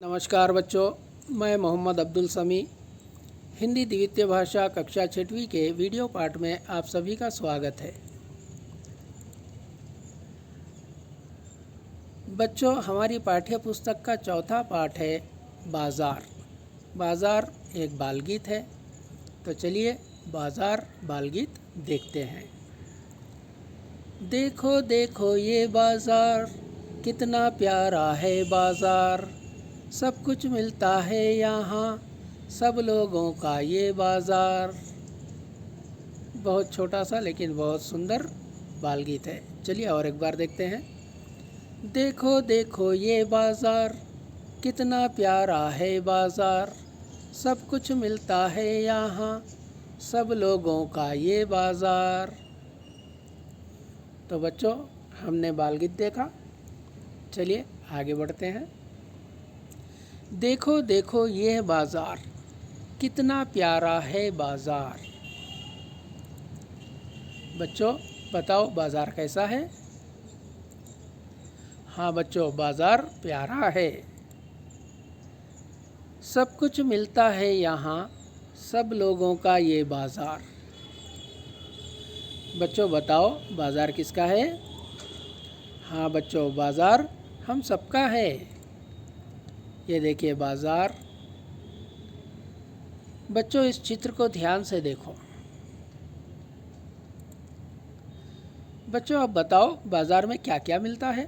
नमस्कार बच्चों, मैं मोहम्मद अब्दुल समी हिंदी द्वितीय भाषा कक्षा 6वीं के वीडियो पाठ में आप सभी का स्वागत है। बच्चों, हमारी पाठ्य पुस्तक का चौथा पाठ है बाज़ार। बाज़ार एक बाल गीत है, तो चलिए बाज़ार बाल गीत देखते हैं। देखो देखो ये बाज़ार, कितना प्यारा है बाज़ार, सब कुछ मिलता है यहाँ, सब लोगों का ये बाज़ार। बहुत छोटा सा लेकिन बहुत सुंदर बाल गीत है। चलिए और एक बार देखते हैं। देखो देखो ये बाज़ार, कितना प्यारा है बाज़ार, सब कुछ मिलता है यहाँ, सब लोगों का ये बाज़ार। तो बच्चों, हमने बाल गीत देखा। चलिए आगे बढ़ते हैं। देखो देखो ये बाज़ार, कितना प्यारा है बाज़ार। बच्चों बताओ, बाज़ार कैसा है? हाँ बच्चों, बाज़ार प्यारा है। सब कुछ मिलता है यहाँ, सब लोगों का ये बाज़ार। बच्चों बताओ, बाज़ार किसका है? हाँ बच्चों, बाज़ार हम सबका है। ये देखिए बाज़ार। बच्चों इस चित्र को ध्यान से देखो। बच्चों अब बताओ, बाज़ार में क्या क्या मिलता है?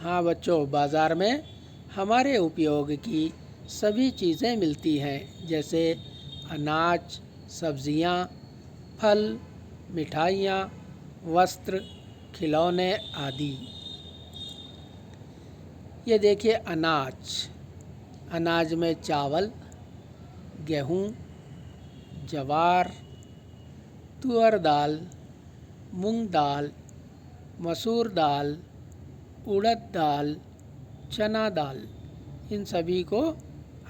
हाँ बच्चों, बाज़ार में हमारे उपयोग की सभी चीज़ें मिलती हैं, जैसे अनाज, सब्जियाँ, फल, मिठाइयाँ, वस्त्र, खिलौने आदि। ये देखिए अनाज। अनाज में चावल, गेहूँ, ज्वार, तुअर दाल, मूंग दाल, मसूर दाल, उड़द दाल, चना दाल, इन सभी को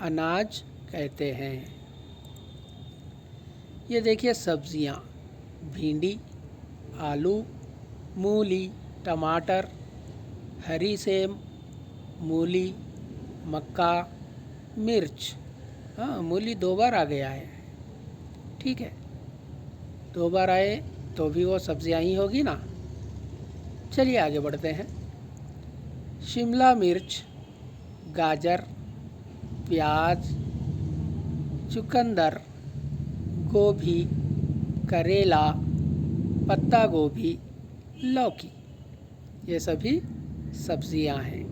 अनाज कहते हैं। ये देखिए सब्जियाँ, भिंडी, आलू, मूली, टमाटर, हरी सेम, मूली, मक्का, मिर्च। हाँ, मूली 2 बार आ गया है। ठीक है, 2 बार आए तो भी वो सब्जियाँ ही होगी ना। चलिए आगे बढ़ते हैं। शिमला मिर्च, गाजर, प्याज, चुकंदर, गोभी, करेला, पत्ता गोभी, लौकी, ये सभी सब्जियां हैं।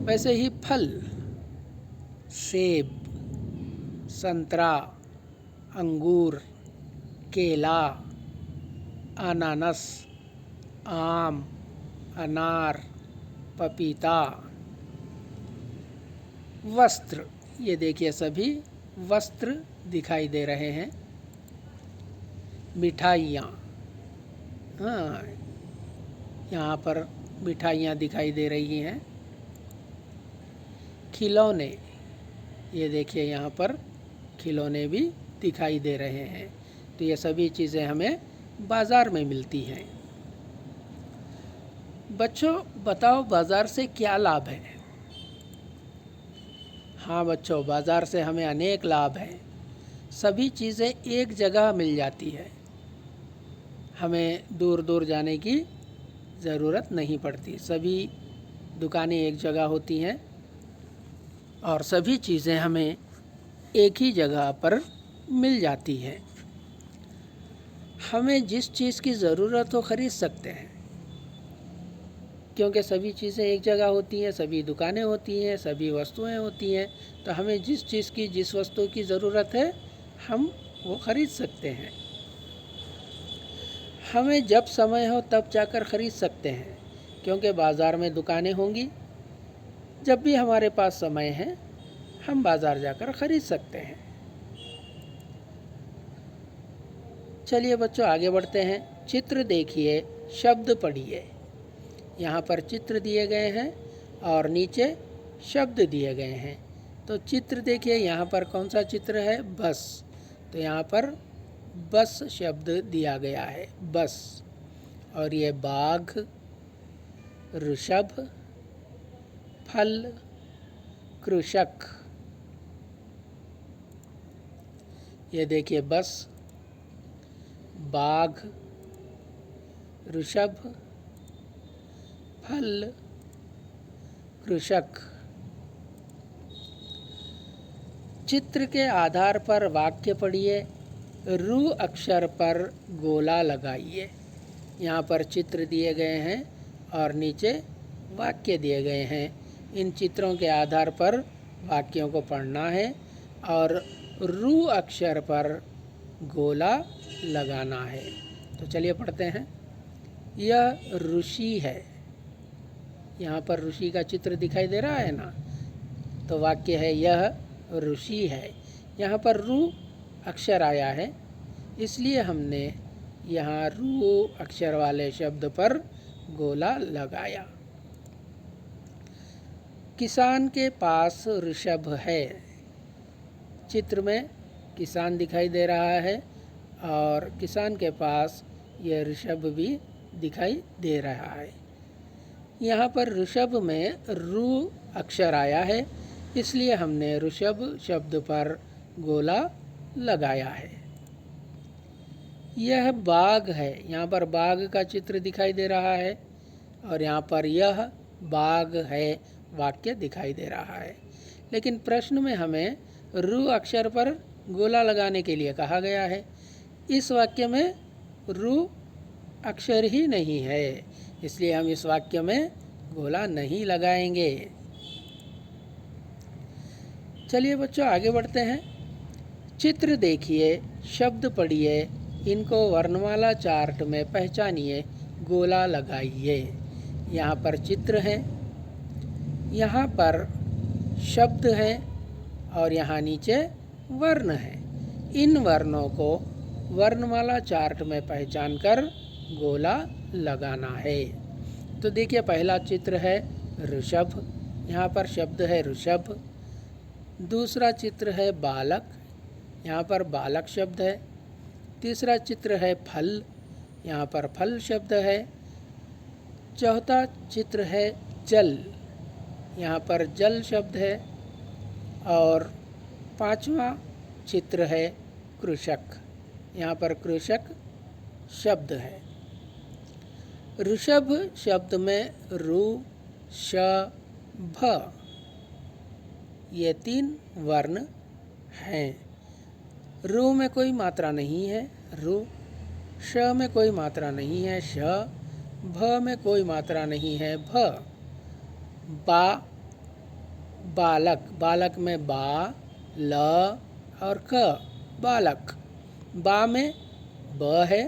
वैसे ही फल, सेब, संतरा, अंगूर, केला, अनानास, आम, अनार, पपीता। वस्त्र, ये देखिए सभी वस्त्र दिखाई दे रहे हैं। मिठाइयाँ, हाँ यहाँ पर मिठाइयाँ दिखाई दे रही हैं। खिलौने, ये देखिए यहाँ पर खिलौने भी दिखाई दे रहे हैं। तो ये सभी चीज़ें हमें बाज़ार में मिलती हैं। बच्चों बताओ, बाज़ार से क्या लाभ है? हाँ बच्चों, बाज़ार से हमें अनेक लाभ हैं। सभी चीज़ें एक जगह मिल जाती है, हमें दूर दूर जाने की ज़रूरत नहीं पड़ती। सभी दुकानें एक जगह होती हैं और सभी चीज़ें हमें एक ही जगह पर मिल जाती हैं। हमें जिस चीज़ की ज़रूरत हो ख़रीद सकते हैं, क्योंकि सभी चीज़ें एक जगह होती हैं, सभी दुकानें होती हैं, सभी वस्तुएं होती हैं। तो हमें जिस चीज़ की, जिस वस्तु की ज़रूरत है, हम वो ख़रीद सकते हैं। हमें जब समय हो तब जाकर ख़रीद सकते हैं, क्योंकि बाज़ार में दुकानें होंगी। जब भी हमारे पास समय है, हम बाज़ार जाकर ख़रीद सकते हैं। चलिए बच्चों आगे बढ़ते हैं। चित्र देखिए, शब्द पढ़िए। यहाँ पर चित्र दिए गए हैं और नीचे शब्द दिए गए हैं। तो चित्र देखिए, यहाँ पर कौन सा चित्र है? बस। तो यहाँ पर बस शब्द दिया गया है, बस। और ये बाघ, ऋषभ, फल, कृषक। ये देखिए बस, बाघ, ऋषभ, फल, कृषक। चित्र के आधार पर वाक्य पढ़िए, रु अक्षर पर गोला लगाइए। यहाँ पर चित्र दिए गए हैं और नीचे वाक्य दिए गए हैं। इन चित्रों के आधार पर वाक्यों को पढ़ना है और रु अक्षर पर गोला लगाना है। तो चलिए पढ़ते हैं। यह ऋषि है। यहाँ पर ऋषि का चित्र दिखाई दे रहा है ना, तो वाक्य है यह ऋषि है। यहाँ पर रु अक्षर आया है, इसलिए हमने यहाँ रु अक्षर वाले शब्द पर गोला लगाया। किसान के पास ऋषभ है। चित्र में किसान दिखाई दे रहा है और किसान के पास यह ऋषभ भी दिखाई दे रहा है। यहाँ पर ऋषभ में रु अक्षर आया है, इसलिए हमने ऋषभ शब्द पर गोला लगाया है। यह बाघ है। यहाँ पर बाघ का चित्र दिखाई दे रहा है और यहाँ पर यह बाघ है वाक्य दिखाई दे रहा है, लेकिन प्रश्न में हमें रु अक्षर पर गोला लगाने के लिए कहा गया है। इस वाक्य में रु अक्षर ही नहीं है, इसलिए हम इस वाक्य में गोला नहीं लगाएंगे। चलिए बच्चों आगे बढ़ते हैं। चित्र देखिए, शब्द पढ़िए, इनको वर्णमाला चार्ट में पहचानिए, गोला लगाइए। यहाँ पर चित्र है, यहाँ पर शब्द है और यहाँ नीचे वर्ण है। इन वर्णों को वर्णमाला चार्ट में पहचान कर गोला लगाना है। तो देखिए पहला चित्र है ऋषभ, यहाँ पर शब्द है ऋषभ। दूसरा चित्र है बालक, यहाँ पर बालक शब्द है। तीसरा चित्र है फल, यहाँ पर फल शब्द है। चौथा चित्र है जल, यहाँ पर जल शब्द है। और पांचवा चित्र है कृषक, यहाँ पर कृषक शब्द है। ऋषभ शब्द में रु, श, भ ये 3 वर्ण हैं। रु में कोई मात्रा नहीं है, रु। श में कोई मात्रा नहीं है, श। भ में कोई मात्रा नहीं है, भ। बा, बालक, बालक में बा, ल और क, बालक। बा में ब है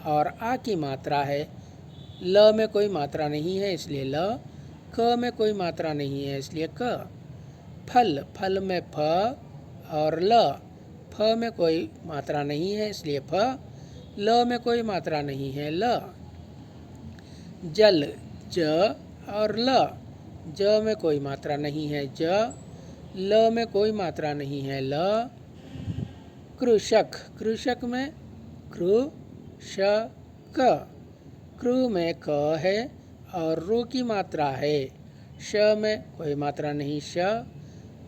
और आ की मात्रा है। ल में कोई मात्रा नहीं है, इसलिए ल। क में कोई मात्रा नहीं है, इसलिए क। फल, फल में फ और ल। फ में कोई मात्रा नहीं है, इसलिए फ। ल में कोई मात्रा नहीं है, ल। जल, ज और ल। ज में कोई मात्रा नहीं है, ज। ल में कोई मात्रा नहीं है, ल। कृषक, कृषक में कृ, श, क। कृ में क है और रु की मात्रा है। श में कोई मात्रा नहीं, श।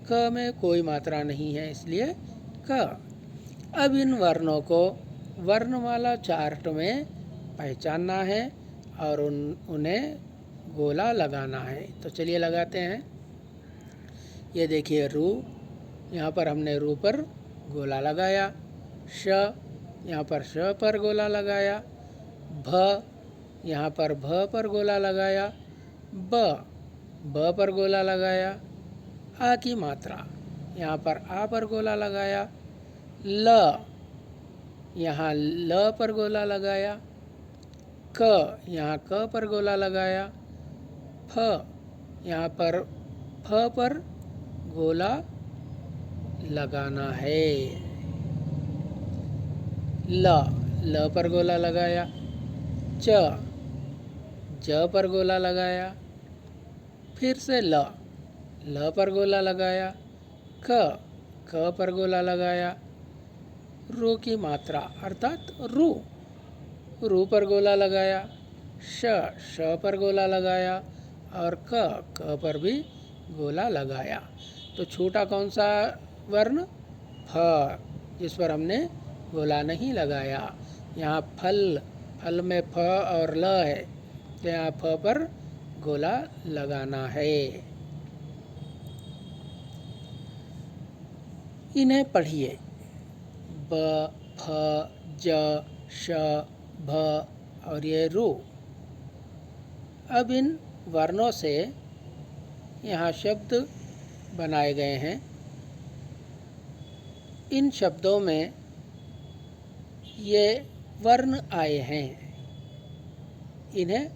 क में कोई मात्रा नहीं है, इसलिए क। अब इन वर्णों को वर्णमाला चार्ट में पहचानना है और उन्हें गोला लगाना है। तो चलिए लगाते हैं। ये देखिए रु, यहाँ पर हमने रु पर गोला लगाया। श, यहाँ पर श पर गोला लगाया। भ, यहाँ पर भ पर गोला लगाया। ब पर गोला लगाया। आ की मात्रा, यहाँ पर आ पर गोला लगाया। ल, यहाँ ल पर गोला लगाया। क, यहाँ क पर गोला लगाया। फ, यहाँ पर फ पर गोला लगाना है। ल पर गोला लगाया। च, ज पर गोला लगाया। फिर से ल पर गोला लगाया। क पर गोला लगाया। रु की मात्रा अर्थात रु पर गोला लगाया। श पर गोला लगाया और क पर भी गोला लगाया। तो छोटा कौन सा वर्ण? फ, जिस पर हमने गोला नहीं लगाया। यहाँ फल, फल में फ और ल है, तो यहाँ फ पर गोला लगाना है। इन्हें पढ़िए। ब, फ, ज, श, भ और ये रू। अब इन वर्णों से यहाँ शब्द बनाए गए हैं। इन शब्दों में ये वर्ण आए हैं, इन्हें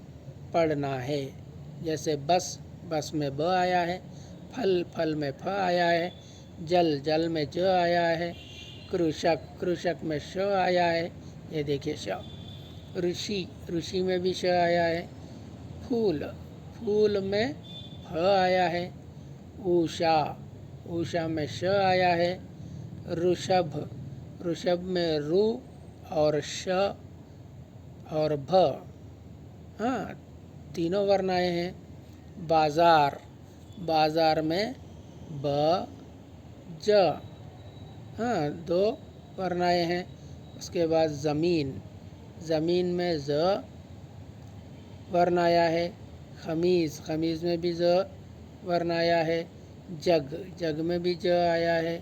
पढ़ना है। जैसे बस, बस में ब आया है। फल, फल में फ आया है। जल, जल में ज आया है। कृषक, कृषक में श आया है। ये देखिए श। ऋषि, ऋषि में भी श आया है। फूल, फूल में फ आया है। उषा, उषा में श आया है। ऋषभ, ऋषभ में रु और श और भ, हाँ, तीनों वर्ण आए हैं। बाजार, बाजार में ब, ज, हाँ, दो वर्ण आए हैं। उसके बाद ज़मीन, ज़मीन में ज वर्ण आया है। खमीज, खमीज में भी ज वर्ण आया है। जग, जग में भी ज आया है।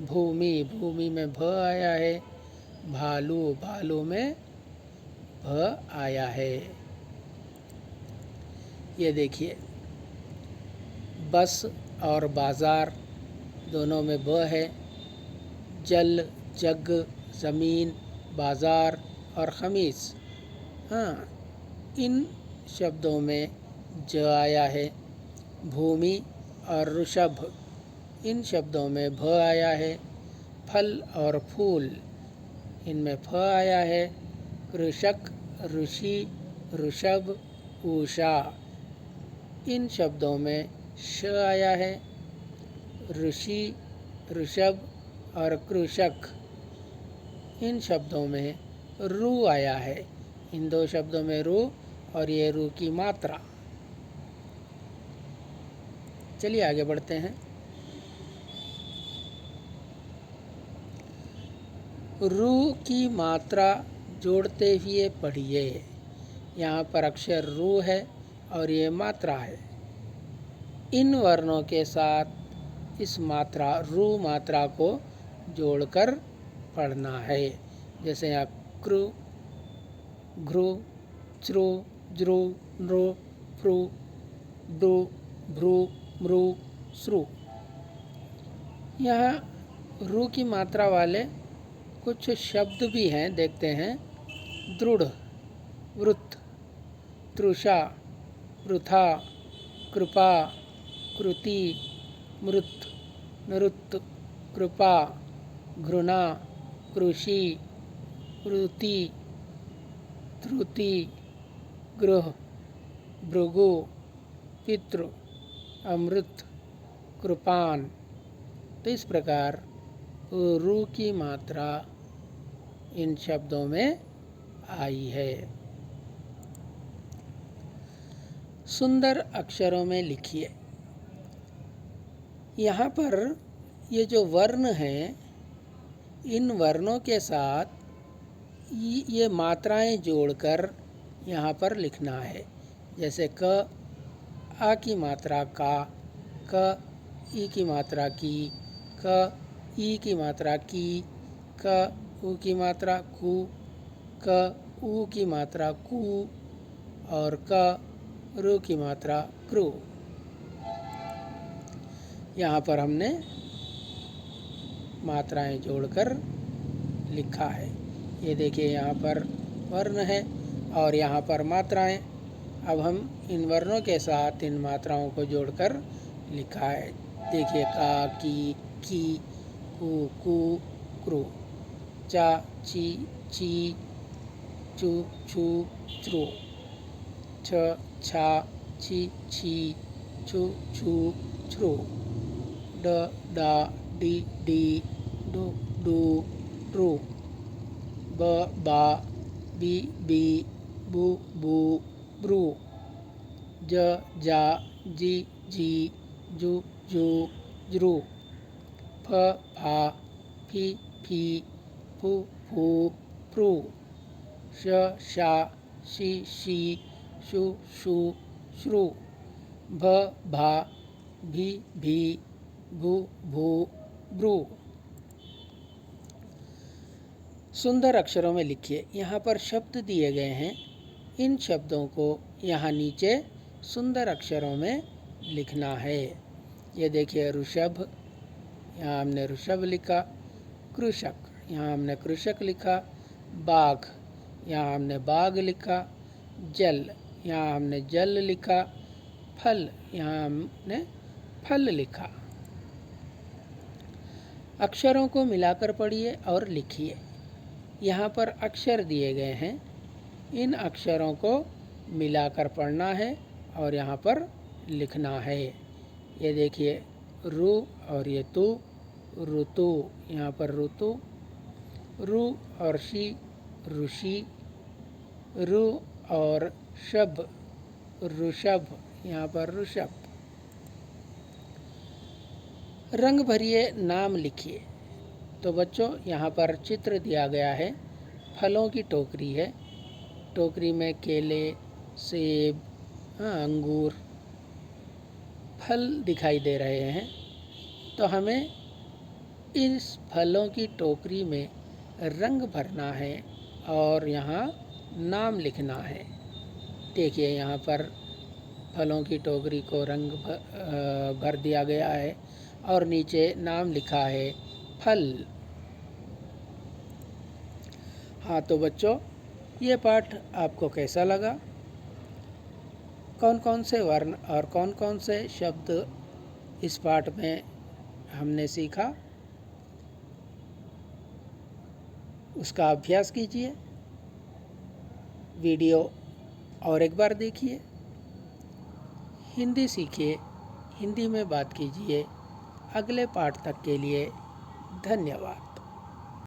भूमि, भूमि में भ आया है। भालू, भालू में भ आया है। ये देखिए, बस और बाजार दोनों में ब है। जल, जग, ज़मीन, बाजार और खमीज, हाँ, इन शब्दों में ज आया है। भूमि और ऋषभ, इन शब्दों में भ आया है। फल और फूल, इनमें फ आया है। कृषक, ऋषि, ऋषभ, उषा, इन शब्दों में श आया है। ऋषि, ऋषभ और कृषक, इन शब्दों में रू आया है। इन दो शब्दों में रू और ये रू की मात्रा। चलिए आगे बढ़ते हैं। रू की मात्रा जोड़ते हुए पढ़िए। यहाँ पर अक्षर रू है और ये मात्रा है। इन वर्णों के साथ इस मात्रा, रू मात्रा को जोड़कर पढ़ना है। जैसे यहाँ कृ, घ्रु, च्रु, ज्रु, नृ, प्रु, डु, भ्रु, मृ, श्रु। यहाँ रू की मात्रा वाले कुछ शब्द भी हैं, देखते हैं। दृढ़, वृत्त, तृषा, वृथा, कृपा, कृति, मृत, नृत्त, कृपा, घृणा, कृषि, वृत्ति, त्रुटि, गृह, भृगु, पितृ, अमृत, कृपान। तो इस प्रकार रू की मात्रा इन शब्दों में आई है। सुंदर अक्षरों में लिखिए। यहाँ पर ये जो वर्ण हैं, इन वर्णों के साथ ये मात्राएं जोड़कर यहाँ पर लिखना है। जैसे क, आ की मात्रा का, क, ई की मात्रा की, क, ई की मात्रा की, क, ऊ की मात्रा कु, क, ऊ की मात्रा कु और क, रू की मात्रा क्रू। यहाँ पर हमने मात्राएं जोड़कर लिखा है। ये देखिए, यहाँ पर वर्ण है और यहाँ पर मात्राएं। अब हम इन वर्णों के साथ इन मात्राओं को जोड़कर लिखा है। देखिए, का, की, कु, क्रू, चा, ची, चू, छू, च्रू, छ, छा, छी, छू, छ्रू, ड, डा, डी, डू, ड्रू, ब, बा, बी, बू, ब्रू, ज, जा, जी, जू जू ज्रू, फ फा फी फी फू फू फ्रू, श शा शी शी शू शू श्रू, भ भा भी भी भू भू ब्रू। सुंदर अक्षरों में लिखिए। यहाँ पर शब्द दिए गए हैं, इन शब्दों को यहाँ नीचे सुंदर अक्षरों में लिखना है। ये देखिए ऋषभ, यहाँ हमने ऋषभ लिखा। कृषक, यहाँ हमने कृषक लिखा। बाघ, यहाँ हमने बाघ लिखा। जल, यहाँ हमने जल लिखा। फल, यहाँ हमने फल लिखा। अक्षरों को मिलाकर पढ़िए और लिखिए। यहाँ पर अक्षर दिए गए हैं, इन अक्षरों को मिलाकर पढ़ना है और यहाँ पर लिखना है। ये देखिए रु और ये तु, ऋतु, यहाँ पर ऋतु। रु और शी, ऋषि। रु और शब, ऋषभ, यहाँ पर ऋषभ। रंग भरिए, नाम लिखिए। तो बच्चों यहाँ पर चित्र दिया गया है, फलों की टोकरी है। टोकरी में केले, सेब, अंगूर, फल दिखाई दे रहे हैं। तो हमें इस फलों की टोकरी में रंग भरना है और यहाँ नाम लिखना है। देखिए यहाँ पर फलों की टोकरी को रंग भर दिया गया है और नीचे नाम लिखा है फल। हाँ तो बच्चों, ये पाठ आपको कैसा लगा? कौन कौन से वर्ण और कौन कौन से शब्द इस पाठ में हमने सीखा, उसका अभ्यास कीजिए। वीडियो और एक बार देखिए। हिंदी सीखिए, हिंदी में बात कीजिए। अगले पाठ तक के लिए धन्यवाद।